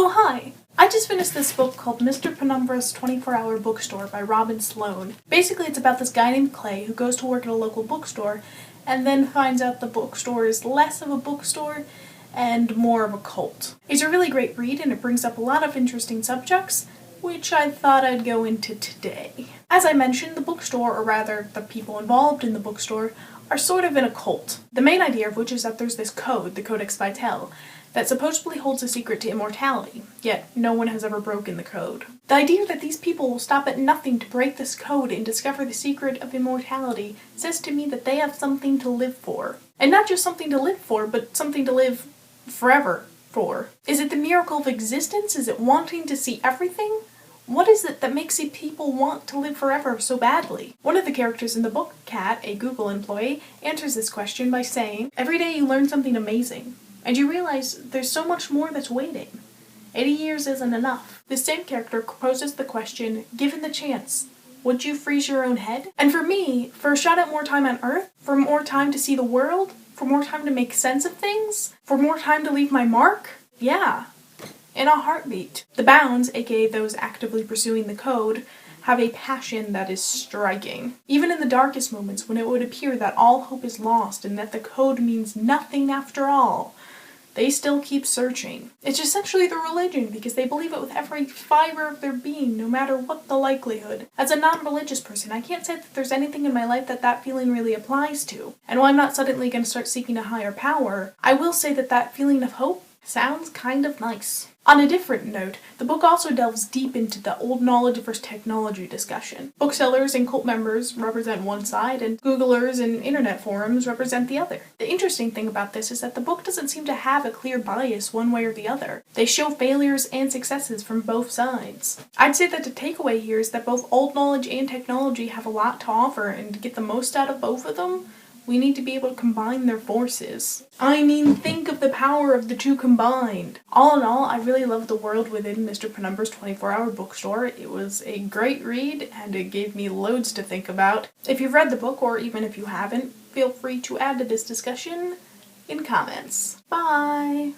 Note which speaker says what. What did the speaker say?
Speaker 1: Oh, hi! I just finished this book called Mr. Penumbra's 24-Hour Bookstore by Robin Sloan. Basically, it's about this guy named Clay who goes to work at a local bookstore and then finds out the bookstore is less of a bookstore and more of a cult. It's a really great read and it brings up a lot of interesting subjects, which I thought I'd go into today. As I mentioned, the bookstore, or rather the people involved in the bookstore, are sort of in a cult. The main idea of which is that there's this code, the Codex Vital, that supposedly holds a secret to immortality, yet no one has ever broken the code. The idea that these people will stop at nothing to break this code and discover the secret of immortality says to me that they have something to live for. And not just something to live for, but something to live forever for. Is it the miracle of existence? Is it wanting to see everything? What is it that makes people want to live forever so badly? One of the characters in the book, Kat, a Google employee, answers this question by saying, "Every day you learn something amazing, and you realize there's so much more that's waiting. 80 years isn't enough." This same character poses the question, given the chance, would you freeze your own head? And for me, for a shot at more time on Earth, for more time to see the world, for more time to make sense of things, for more time to leave my mark, yeah. In a heartbeat. The Bounds, aka those actively pursuing the code, have a passion that is striking. Even in the darkest moments when it would appear that all hope is lost and that the code means nothing after all, they still keep searching. It's essentially their religion because they believe it with every fiber of their being, no matter what the likelihood. As a non-religious person, I can't say that there's anything in my life that feeling really applies to. And while I'm not suddenly going to start seeking a higher power, I will say that feeling of hope sounds kind of nice. On a different note, the book also delves deep into the old knowledge versus technology discussion. Booksellers and cult members represent one side, and Googlers and internet forums represent the other. The interesting thing about this is that the book doesn't seem to have a clear bias one way or the other. They show failures and successes from both sides. I'd say that the takeaway here is that both old knowledge and technology have a lot to offer, and to get the most out of both of them, we need to be able to combine their forces. I mean, think of the power of the two combined. All in all, I really loved the world within Mr. Penumbra's 24-Hour Bookstore. It was a great read, and it gave me loads to think about. If you've read the book, or even if you haven't, feel free to add to this discussion in comments. Bye!